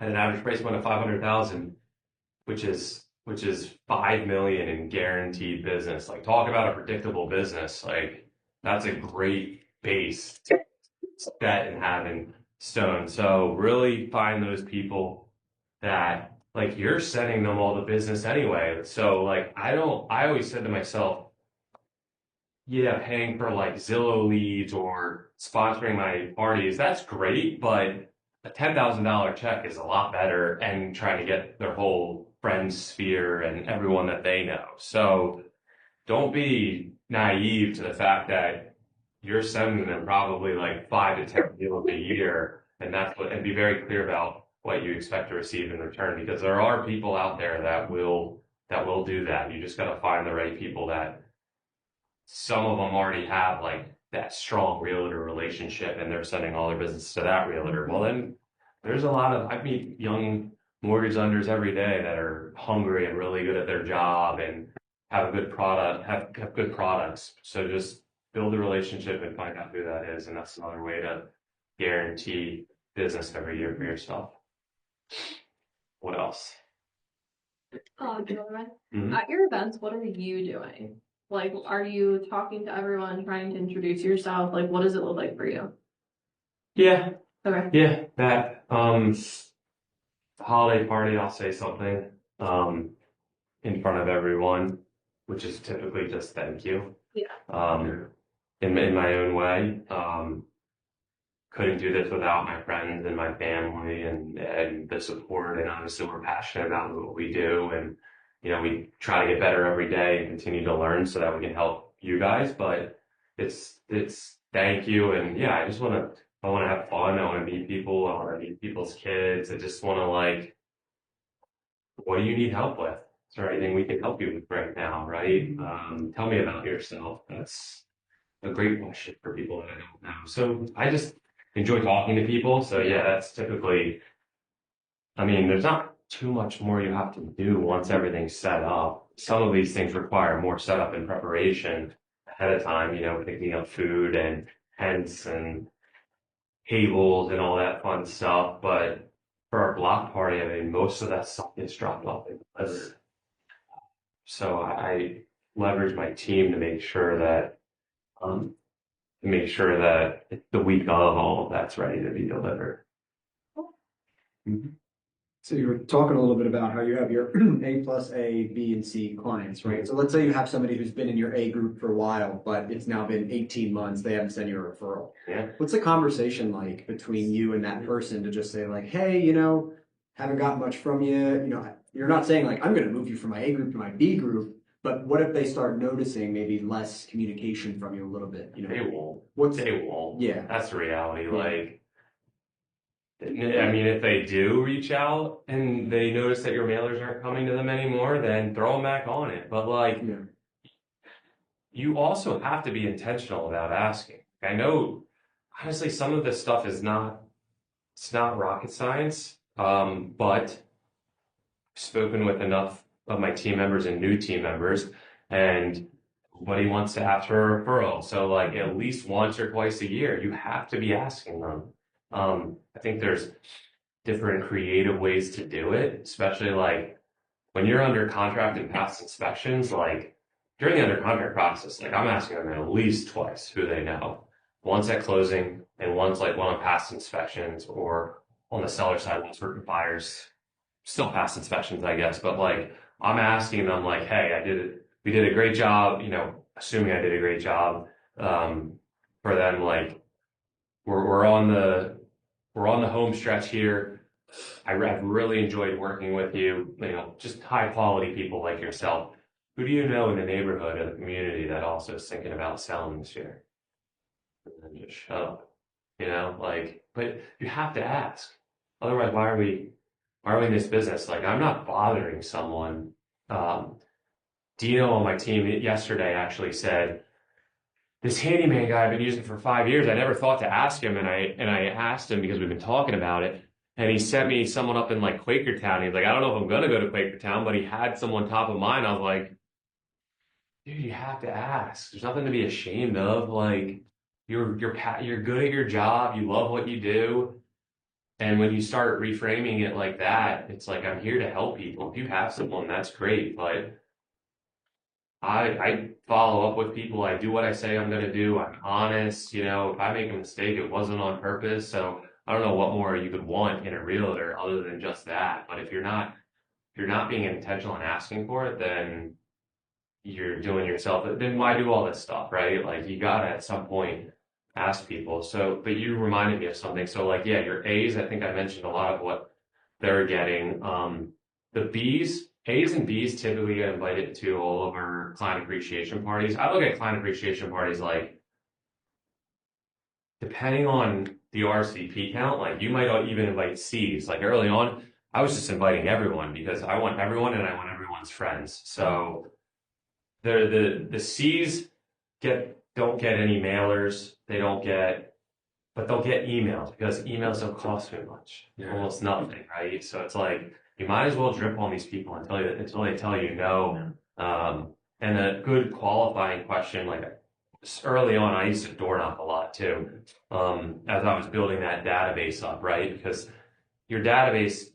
Speaker 2: at an average price point of 500,000, which is 5 million in guaranteed business. Like, talk about a predictable business. Like, that's a great base to set and have in stone. So really find those people that like you're sending them all the business anyway. So like I always said to myself, yeah, paying for like Zillow leads or sponsoring my parties, that's great, but a $10,000 check is a lot better and trying to get their whole friend sphere and everyone that they know. So don't be naive to the fact that you're sending them probably like 5 to 10 deals a year, and and be very clear about what you expect to receive in return, because there are people out there that will do that. You just got to find the right people that some of them already have like that strong realtor relationship and they're sending all their business to that realtor. Well, then there's I meet young mortgage lenders every day that are hungry and really good at their job and have a good product, have good products. So just build a relationship and find out who that is. And that's another way to guarantee business every year for yourself. What else?
Speaker 3: Jordan,
Speaker 2: Mhm.
Speaker 3: at your events, what are you doing? Like, are you talking to everyone, trying to introduce yourself? Like, what does it look like for you?
Speaker 2: Yeah,
Speaker 3: Okay.
Speaker 2: yeah, that, the holiday party, I'll say something, in front of everyone, which is typically just thank you.
Speaker 3: Yeah.
Speaker 2: In my own way. Couldn't do this without my friends and my family and the support. And obviously we're passionate about what we do. And, you know, we try to get better every day and continue to learn so that we can help you guys. But it's thank you. And yeah, I want to have fun. I want to meet people. I want to meet people's kids. I just want to like, what do you need help with? Is there anything we can help you with right now? Right? Tell me about yourself. That's a great question for people that I don't know. So I just enjoy talking to people. So yeah, that's typically, I mean, there's not too much more you have to do once everything's set up. Some of these things require more setup and preparation ahead of time, you know, picking up food and tents and tables and all that fun stuff. But for our block party, I mean, most of that stuff gets dropped off in delivered. So I leverage my team to make sure that um, the week of all of that's ready to be delivered.
Speaker 1: So you were talking a little bit about how you have your A plus A, B, and C clients, right? So let's say you have somebody who's been in your A group for a while, but it's now been 18 months, they haven't sent you a referral.
Speaker 2: Yeah.
Speaker 1: What's the conversation like between you and that person to just say like, hey, you know, haven't got much from you, you know, you're not saying like, I'm going to move you from my A group to my B group, but what if they start noticing maybe less communication from you a little bit, you know?
Speaker 2: They won't.
Speaker 1: What's
Speaker 2: They won't.
Speaker 1: Yeah.
Speaker 2: That's the reality.
Speaker 1: Yeah.
Speaker 2: Like, I mean, if they do reach out and they notice that your mailers aren't coming to them anymore, then throw them back on it. But like,
Speaker 1: Yeah.
Speaker 2: you also have to be intentional about asking. I know, honestly, some of this stuff is not It's not rocket science, but spoken with enough of my team members and new team members, and nobody wants to ask for a referral. So like at least once or twice a year, you have to be asking them. I think there's different creative ways to do it, especially like when you're under contract and past inspections, like during the under contract process, like I'm asking them at least twice who they know. Once at closing and once like one on past inspections or on the seller side, once for buyers still past inspections, I guess, but like I'm asking them like, hey, we did a great job, assuming I did a great job, for them, like we're on the home stretch here. I've really enjoyed working with you, just high quality people like yourself. Who do you know in the neighborhood or the community that also is thinking about selling this year? And then just shut up, but you have to ask. Otherwise, why are we in this business? Like, I'm not bothering someone. Dino on my team yesterday actually said, this handyman guy I've been using for 5 years, I never thought to ask him, and I asked him because we've been talking about it, and he sent me someone up in like Quakertown. He's like, I don't know if I'm gonna go to Quakertown, but he had someone top of mind. I was like, dude, you have to ask. There's nothing to be ashamed of. Like, you're good at your job, you love what you do. And when you start reframing it like that, it's like, I'm here to help people. If you have someone, that's great. But I follow up with people. I do what I say I'm going to do. I'm honest. If I make a mistake, it wasn't on purpose. So I don't know what more you could want in a realtor other than just that. But if you're not being intentional and asking for it, then you're doing yourself. Then why do all this stuff, right? Like you got to at some point ask people. So, but you reminded me of something. So like, yeah, your A's, I think I mentioned a lot of what they're getting. The B's, A's and B's typically get invited to all of our client appreciation parties. I look at client appreciation parties like, depending on the RSVP count, like you might even invite C's. Like early on, I was just inviting everyone because I want everyone and I want everyone's friends. So the C's don't get any mailers. But they'll get emails because emails don't cost me much, almost nothing, right? So it's like, you might as well drip on these people until they tell you no. And a good qualifying question, like early on, I used to door knock a lot too, as I was building that database up, right? Because your database,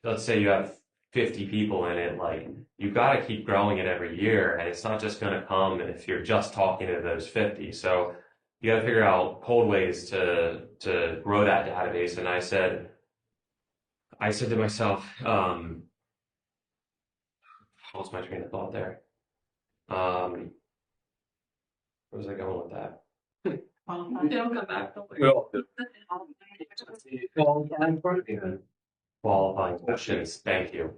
Speaker 2: let's say you have 50 people in it, like you've got to keep growing it every year, and it's not just going to come if you're just talking to those 50. So you got to figure out cold ways to grow that database. And I said to myself, what was my train of thought there? Where was I going with that?
Speaker 3: It'll come back.
Speaker 2: Qualifying questions. Thank you.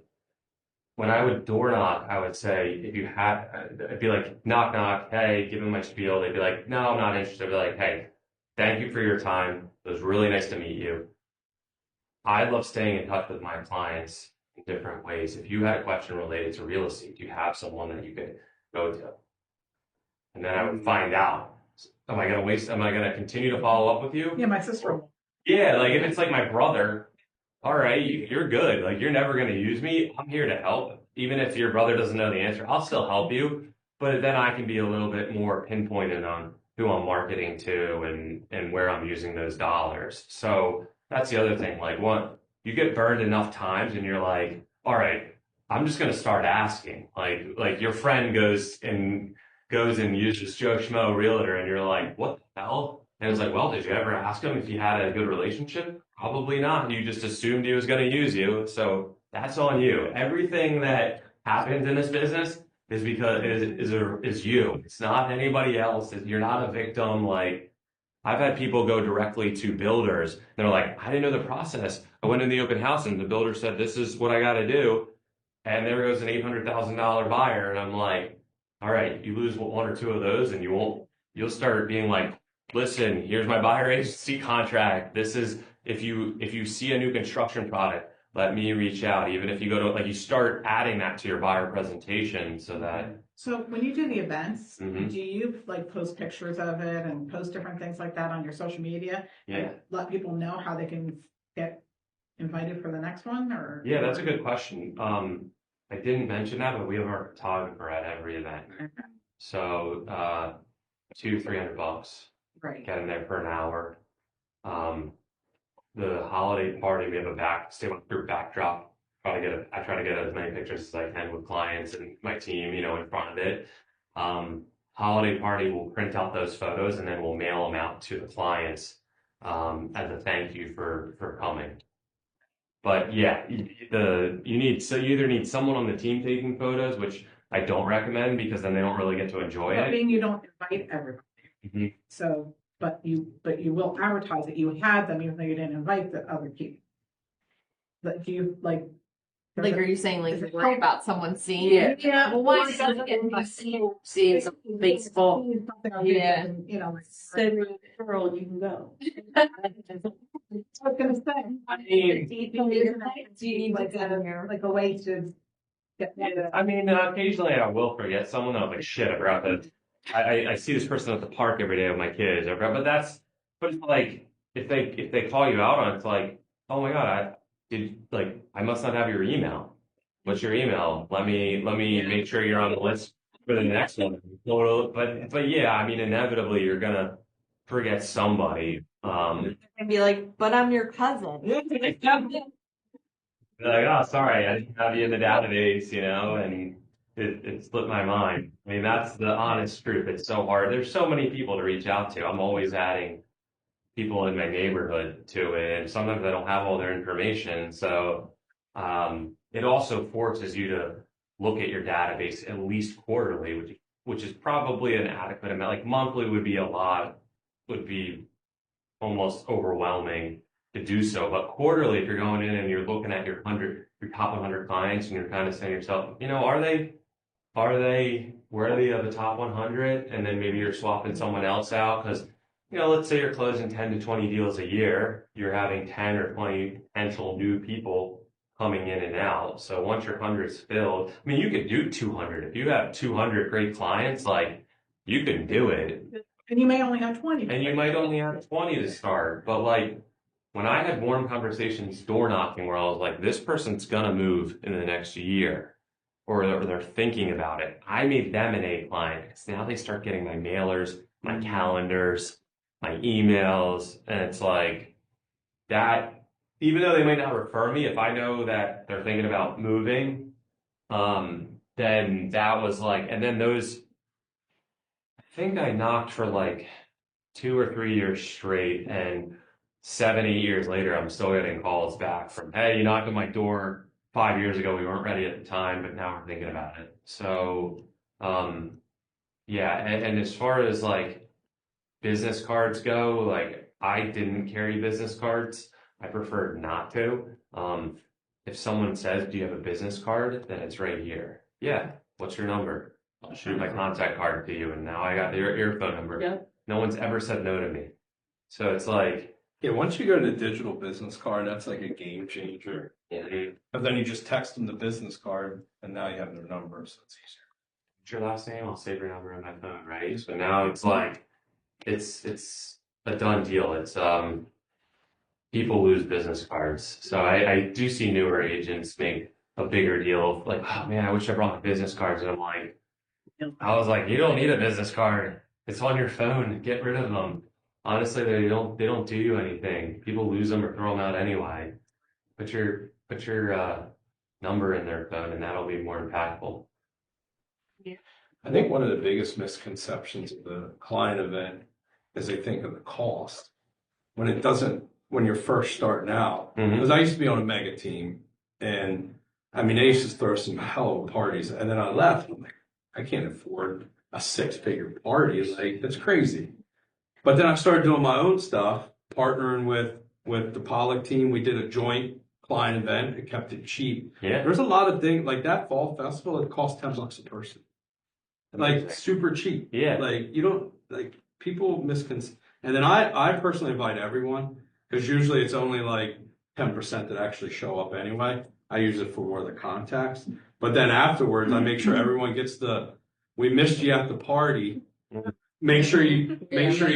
Speaker 2: When I would door knock, I would say, it'd be like, knock, knock, hey, give them my spiel. They'd be like, no, I'm not interested. I'd be like, hey, thank you for your time. It was really nice to meet you. I love staying in touch with my clients in different ways. If you had a question related to real estate, do you have someone that you could go to? And then I would find out, am I going to continue to follow up with you?
Speaker 4: Yeah, my sister.
Speaker 2: Yeah, like if it's like my brother, all right, you're good. Like you're never going to use me. I'm here to help. Even if your brother doesn't know the answer, I'll still help you. But then I can be a little bit more pinpointed on who I'm marketing to and where I'm using those dollars. So that's the other thing. Like you get burned enough times and you're like, all right, I'm just going to start asking. Like your friend goes and uses Joe Schmo Realtor and you're like, what the hell? And it's like, well, did you ever ask him if he had a good relationship? Probably not. You just assumed he was going to use you. So that's on you. Everything that happens in this business is because is you. It's not anybody else. You're not a victim. Like I've had people go directly to builders. And they're like, I didn't know the process. I went in the open house and the builder said, this is what I got to do. And there goes an $800,000 buyer. And I'm like, all right, you lose one or two of those and you'll start being like, listen, here's my buyer agency contract. This is, if you see a new construction product, let me reach out. Even if you go to, like, you start adding that to your buyer presentation so that,
Speaker 4: So when you do the events,
Speaker 2: Mhm.
Speaker 4: do you like post pictures of it and post different things like that on your social media?
Speaker 2: yeah.
Speaker 4: And let people know how they can get invited for the next one, or?
Speaker 2: Yeah, that's a good question. I didn't mention that, but we have our photographer at every event. So, $200-300,
Speaker 4: Right.
Speaker 2: get them there for an hour. The holiday party, we have a group backdrop. I try to get as many pictures as I can with clients and my team, in front of it. Holiday party, we'll print out those photos and then we'll mail them out to the clients, as a thank you for coming. But yeah, you either need someone on the team taking photos, which I don't recommend because then they don't really get to enjoy
Speaker 4: I
Speaker 2: it.
Speaker 4: mean, you don't invite everybody.
Speaker 2: Mhm.
Speaker 4: So, but you will advertise that you had them, even though you didn't invite the other people. But do you like?
Speaker 5: Like, are you saying like
Speaker 4: Is it
Speaker 5: you're worried
Speaker 4: help-
Speaker 5: about someone seeing it?
Speaker 4: Yeah.
Speaker 5: Well, why doesn't it be seeing some baseball?
Speaker 4: Something on
Speaker 5: Yeah.
Speaker 4: Facebook and, like,
Speaker 6: Send me a referral, you can go.
Speaker 4: I was gonna say.
Speaker 2: I mean,
Speaker 5: Do you need to
Speaker 4: Like
Speaker 5: come here?
Speaker 4: like a way to get.
Speaker 2: I mean, occasionally I will forget someone. I'm like, shit, I forgot that. I see this person at the park every day with my kids. But it's like, if they call you out on it, it's like, oh my God, I must not have your email. What's your email? Let me make sure you're on the list for the next one. But yeah, I mean, inevitably you're gonna forget somebody.
Speaker 5: And be like, but I'm your cousin.
Speaker 2: They're like, oh, sorry, I didn't have you in the database, and it slipped my mind. I mean, that's the honest truth. It's so hard. There's so many people to reach out to. I'm always adding people in my neighborhood to it, and sometimes I don't have all their information. So, it also forces you to look at your database at least quarterly, which is probably an adequate amount. Like monthly would be almost overwhelming to do so. But quarterly, if you're going in and you're looking at your top 100 clients, and you're kind of saying to yourself, are they worthy of the top 100? And then maybe you're swapping someone else out because, let's say you're closing 10 to 20 deals a year, you're having 10 or 20 potential new people coming in and out. So once your 100's filled, I mean, you could do 200. If you have 200 great clients, like you can do it.
Speaker 4: And you may only have 20.
Speaker 2: And you might only have 20 to start, but like when I had warm conversations door knocking where I was like, this person's gonna move in the next year, or they're thinking about it, I made them an A client because now they start getting my mailers, my calendars, my emails, and it's like that, even though they might not refer me, if I know that they're thinking about moving, then that was like, and then I think I knocked for like 2 or 3 years straight, and 7, 8 years later, I'm still getting calls back from, hey, you knocked on my door 5 years ago. We weren't ready at the time, but now we're thinking about it. So, yeah. And as far as like business cards go, like I didn't carry business cards. I preferred not to. If someone says, do you have a business card? Then it's right here. Yeah. What's your number? I'll shoot my contact card to you. And now I got your phone number.
Speaker 6: Yeah.
Speaker 2: No one's ever said no to me. So it's like,
Speaker 7: Yeah, once you go to digital business card, that's like a game changer.
Speaker 2: mhm.
Speaker 7: But then you just text them the business card, and now you have their number, so it's easier.
Speaker 2: What's your last name? I'll save your number on my phone, right? So now it's like, it's a done deal. It's, people lose business cards. So I do see newer agents make a bigger deal of like, oh man, I wish I brought my business cards. And I was like, you don't need a business card. It's on your phone. Get rid of them. Honestly, they don't do you anything. People lose them or throw them out anyway. Put your number in their phone, and that'll be more impactful.
Speaker 7: I think one of the biggest misconceptions of the client event is they think of the cost when it doesn't, when you're first starting out.
Speaker 2: Mhm.
Speaker 7: Because I used to be on a mega team, and I mean, they used to throw some hell of parties, and then I left. I'm like, I can't afford a 6-figure party. Like, that's crazy. But then I started doing my own stuff, partnering with the Pollock team. We did a joint client event. It kept it cheap.
Speaker 2: Yeah.
Speaker 7: There's a lot of things like that fall festival. It costs $10 a person, like super cheap.
Speaker 2: Yeah.
Speaker 7: Like you don't like people misconception. And then I personally invite everyone because usually it's only like 10% that actually show up anyway. I use it for more of the contacts. But then afterwards, I make sure everyone gets we missed you at the party. Make sure you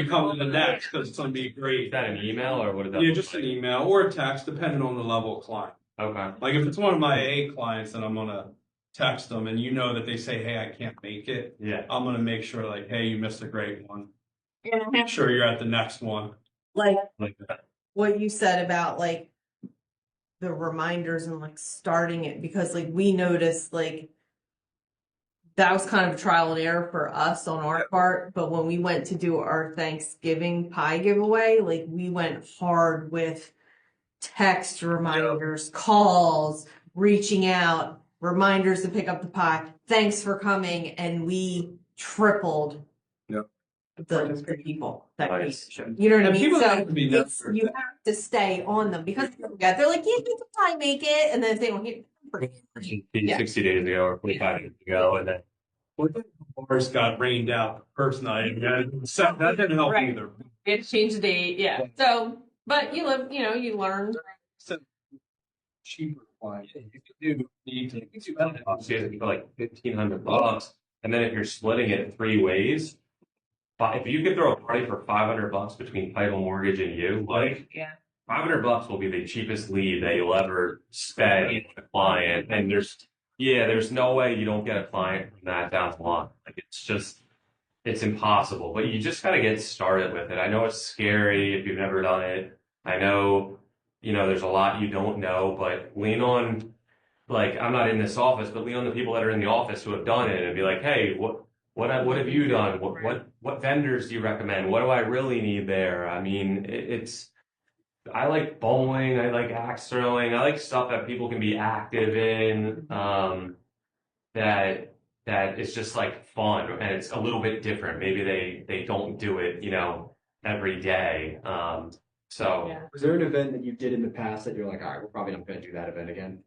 Speaker 7: come to the next because it's going to be
Speaker 2: Is
Speaker 7: great.
Speaker 2: that an email or what is that?
Speaker 7: Yeah, just an email or a text, depending on the level of client.
Speaker 2: Okay.
Speaker 7: Like if it's one of my A clients, then I'm gonna text them, and you know that they say, "Hey, I can't make it."
Speaker 2: Yeah.
Speaker 7: I'm gonna make sure, like, "Hey, you missed a great one.
Speaker 5: And
Speaker 7: Make sure you're at the next one."
Speaker 5: like
Speaker 2: Like that.
Speaker 5: what you said about like the reminders and like starting it, because like we noticed like that was kind of a trial and error for us on our part. But when we went to do our Thanksgiving pie giveaway, like we went hard with text reminders, calls, reaching out, reminders to pick up the pie. Thanks for coming. And we tripled
Speaker 7: Yep.
Speaker 5: the people that
Speaker 2: Nice.
Speaker 5: came. You know what I
Speaker 7: And
Speaker 5: mean?
Speaker 7: people
Speaker 5: So
Speaker 7: have to be
Speaker 5: it's,
Speaker 7: nervous.
Speaker 5: you have to stay on them because they forget. They're like, yeah, you can probably make it. And then if they don't hit, Yeah.
Speaker 2: 60 days ago or 45 days ago, and then
Speaker 7: Bars got rained out the first night. So that didn't help
Speaker 5: Right.
Speaker 7: either.
Speaker 3: We had to change the date. Yeah. So, but you live, you learn.
Speaker 7: Cheaper wine.
Speaker 2: you could do benefits for like $1,500, and then if you're splitting it 3 ways, if you could throw a party for $500 between title, mortgage, and you, like
Speaker 5: Yeah.
Speaker 2: $500 will be the cheapest lead that you'll ever spend with a client, and there's no way you don't get a client from that down the line. Like it's impossible, but you just got to get started with it. I know it's scary if you've never done it. I know, there's a lot you don't know, but lean on, like, I'm not in this office, but lean on the people that are in the office who have done it and be like, hey, what have you done? What vendors do you recommend? What do I really need there? I mean, I like bowling. I like axe throwing. I like stuff that people can be active in. That is just like fun and it's a little bit different. Maybe they don't do it, every day. So
Speaker 5: Yeah.
Speaker 1: Was there an event that you did in the past that you're like, all right, we're probably not going to do that event again?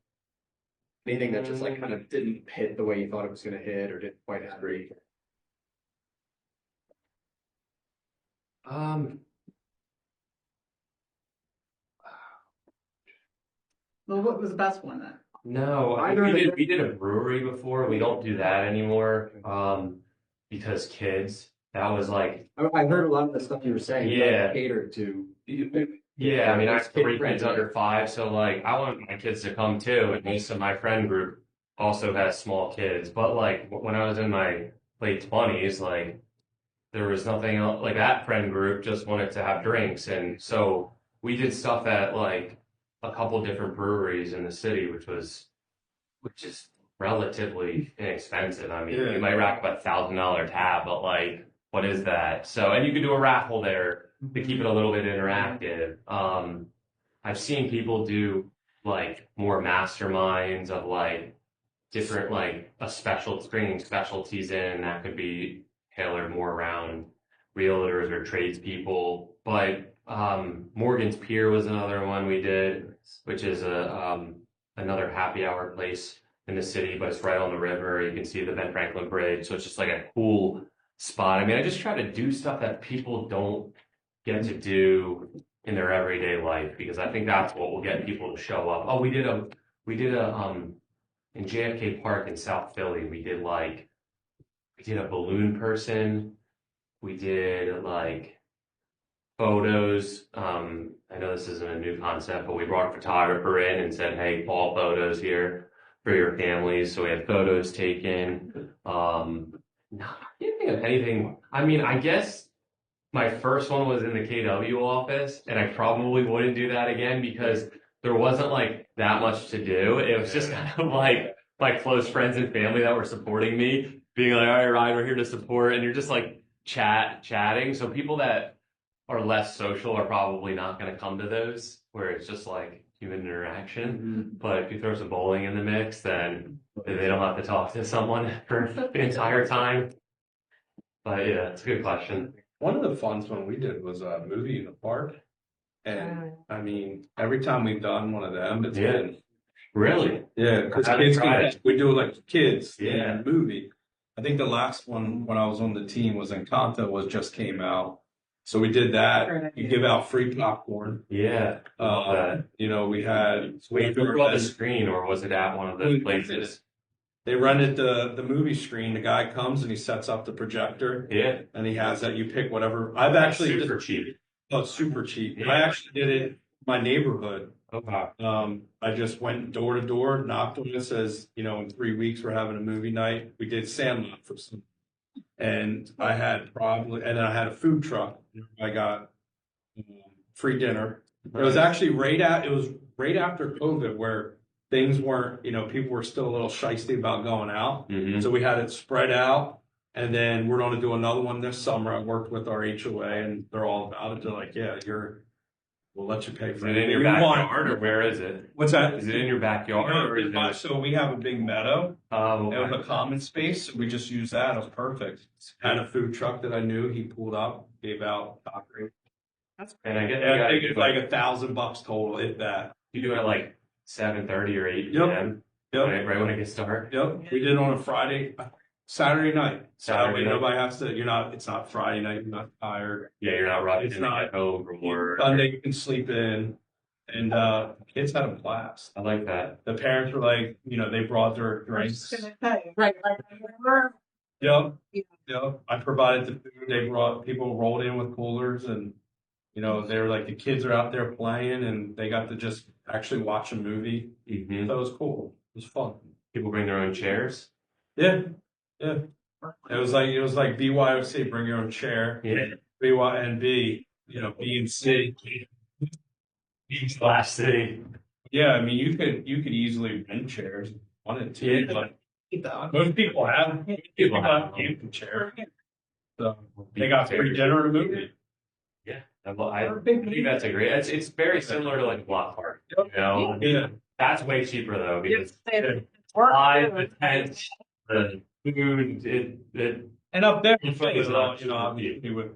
Speaker 1: Anything that just like kind of didn't hit the way you thought it was going to hit or didn't quite agree?
Speaker 4: Well, what was the best one then?
Speaker 2: No, we did a brewery before. We don't do that anymore. Because kids, that was like,
Speaker 1: I heard a lot of the stuff you were saying.
Speaker 2: Yeah.
Speaker 1: Catered to.
Speaker 2: yeah, I mean, I have 3
Speaker 1: Kid-friendly.
Speaker 2: kids under 5, so like, I want my kids to come too. And most of my friend group also has small kids. But like, when I was in my late 20s, like, there was nothing else. Like, that friend group just wanted to have drinks. And so we did stuff at like a couple different breweries in the city, which is relatively inexpensive. I mean,
Speaker 7: Yeah.
Speaker 2: you might rack up $1,000 tab, but like, what is that? So, and you could do a raffle there to keep it a little bit interactive. I've seen people do like more masterminds of like different, like bringing specialties in that could be tailored more around realtors or tradespeople. But Morgan's Pier was another one we did, which is another happy hour place in the city, but it's right on the river. You can see the Ben Franklin Bridge, so it's just like a cool spot. I mean, I just try to do stuff that people don't get to do in their everyday life, because I think that's what will get people to show up. Oh, we did a in JFK Park in South Philly. We did a balloon person. We did like photos. I know this isn't a new concept, but we brought a photographer in and said, hey, Paul, photos here for your families. So we had photos taken. No, I didn't think of anything. I mean, I guess my first one was in the KW office, and I probably wouldn't do that again because there wasn't like that much to do. It was just kind of like my close friends and family that were supporting me, being like, all right, Ryan, we're here to support. And you're just like chatting. So people that are less social are probably not going to come to those where it's just like human interaction. But if you throw some bowling in the mix, then they don't have to talk to someone for the entire time. But yeah, it's a good question.
Speaker 7: One of the funs one we did was a movie in the park. And I mean, every time we've done one of them, it's
Speaker 2: Yeah.
Speaker 7: been
Speaker 2: Really?
Speaker 7: yeah, because
Speaker 2: I haven't
Speaker 7: kids
Speaker 2: tried it.
Speaker 7: we do it like kids
Speaker 2: Yeah.
Speaker 7: movie. I think the last one when I was on the team was Encanto just came out. So we did
Speaker 4: Great
Speaker 7: that.
Speaker 4: idea.
Speaker 7: You give out free popcorn.
Speaker 2: Yeah.
Speaker 7: You know, we had.
Speaker 2: Wait, through the screen, or was it at one of the places?
Speaker 7: They rented the movie screen. The guy comes and he sets up the projector.
Speaker 2: Yeah.
Speaker 7: And he has that. You pick whatever. I've actually
Speaker 2: Super cheap.
Speaker 7: Oh, it's super cheap.
Speaker 2: Yeah.
Speaker 7: I actually did it in my neighborhood.
Speaker 2: Okay.
Speaker 7: I just went door to door, knocked on it, says, you know, in 3 weeks we're having a movie night. We did Sandlot for some, and I had probably, and then I had a food truck. I got free dinner. It was actually it was right after COVID where things weren't, you know, people were still a little shysty about going out.
Speaker 2: Mhm.
Speaker 7: So we had it spread out. And then we're going to do another one this summer. I worked with our HOA and they're all about it. They're like, yeah, we'll let you pay
Speaker 2: Is
Speaker 7: for
Speaker 2: it
Speaker 7: it.
Speaker 2: in your backyard, or where is it?
Speaker 7: What's that?
Speaker 2: Is it in your backyard, or is it?
Speaker 7: So we have a big meadow. It was
Speaker 2: Okay.
Speaker 7: a common space. So we just used that. It was perfect. Had a food truck that I knew. He pulled up, gave out tacos.
Speaker 2: And I get
Speaker 7: And I think it's like $1,000 total, if that.
Speaker 2: you do it at like 7:30 or 8
Speaker 7: Yep.
Speaker 2: p.m.
Speaker 7: Yep.
Speaker 2: Right when it gets dark.
Speaker 7: Yep. We did it on a Saturday night.
Speaker 2: Saturday night.
Speaker 7: Nobody has to, it's not Friday night. You're not tired.
Speaker 2: Yeah, you're not rushing
Speaker 7: It's
Speaker 2: to
Speaker 7: not.
Speaker 2: get home from work.
Speaker 7: Sunday you can sleep in. And kids had a blast.
Speaker 2: I like that.
Speaker 7: The parents were like, they brought their
Speaker 4: I was just
Speaker 7: drinks.
Speaker 4: gonna tell you, right, like, remember?
Speaker 7: Yep.
Speaker 4: Yeah.
Speaker 7: Yep. I provided the food. They brought people rolled in with coolers, and they were like the kids are out there playing, and they got to just actually watch a movie.
Speaker 2: Hmm.
Speaker 7: So it was cool. It was fun.
Speaker 2: People bring their own chairs.
Speaker 7: Yeah. Yeah. It was like BYOC, bring your own chair.
Speaker 2: Yeah.
Speaker 7: BYNB, B and C.
Speaker 2: Splash City.
Speaker 7: Yeah, I mean you could easily rent chairs if you wanted to,
Speaker 2: Yeah.
Speaker 7: but most people have camping chair. So they got free dinner and a movie.
Speaker 2: Yeah. I think that's a great. It's very similar to like a block party.
Speaker 7: Yeah.
Speaker 2: That's way cheaper though, because
Speaker 4: Work.
Speaker 2: the tent, the food, it
Speaker 7: And up there,
Speaker 2: It's like it's not cheap.
Speaker 7: obviously with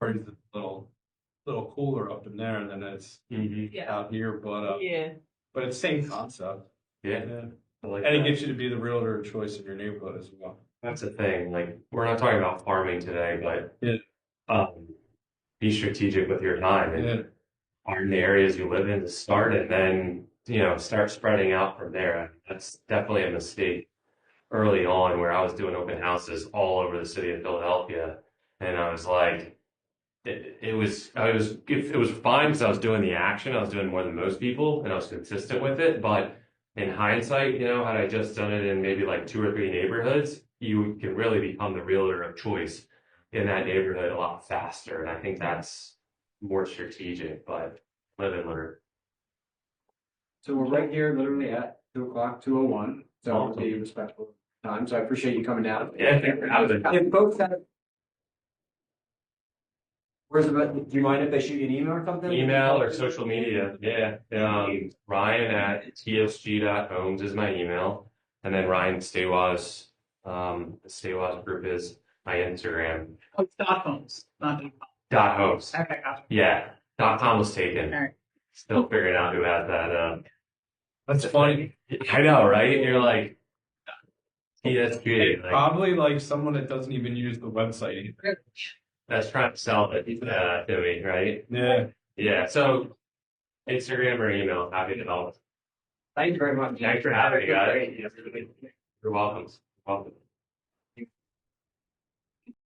Speaker 7: parties, it's a little cooler up in there than it's
Speaker 3: Yeah.
Speaker 7: out here, but
Speaker 5: Yeah.
Speaker 7: but it's same concept.
Speaker 2: yeah.
Speaker 7: Yeah.
Speaker 2: I like
Speaker 7: And it
Speaker 2: that.
Speaker 7: gets you to be the realtor of choice in your neighborhood as well.
Speaker 2: That's the thing. Like, we're not talking about farming today, but
Speaker 7: Yeah.
Speaker 2: be strategic with your time and
Speaker 7: Yeah.
Speaker 2: find the areas you live in to start, and then start spreading out from there. That's definitely a mistake early on, where I was doing open houses all over the city of Philadelphia, and I was like, it was fine because I was doing the action. I was doing more than most people, and I was consistent with it. But in hindsight, had I just done it in maybe like 2 or 3 neighborhoods, you can really become the realtor of choice in that neighborhood a lot faster. And I think that's more strategic, but live and learn.
Speaker 1: So we're right here, literally at 2:00, 2:01. So I'll be respectful of time. So I appreciate you coming down.
Speaker 2: Yeah, thanks for having me.
Speaker 1: If folks have, do you mind if they shoot you an email or something?
Speaker 2: Email or social media. Yeah. Ryan at tsg.homes is my email. And then Ryan Stawasz, the Stawasz group is my Instagram.
Speaker 4: Oh, it's .homes, not .com.
Speaker 2: .homes.
Speaker 4: Okay, gotcha.
Speaker 2: Yeah. .com was taken.
Speaker 4: All right.
Speaker 2: Still figuring out who has that.
Speaker 7: That's funny.
Speaker 2: I know, right? And you're like, TSG. Like,
Speaker 7: Probably like someone that doesn't even use the website either.
Speaker 2: that's trying to sell it to me, right?
Speaker 7: Yeah.
Speaker 2: Yeah. So Instagram or email, happy to help.
Speaker 1: Thank you very much.
Speaker 2: Thanks for having me, guys. You're welcome. Welcome.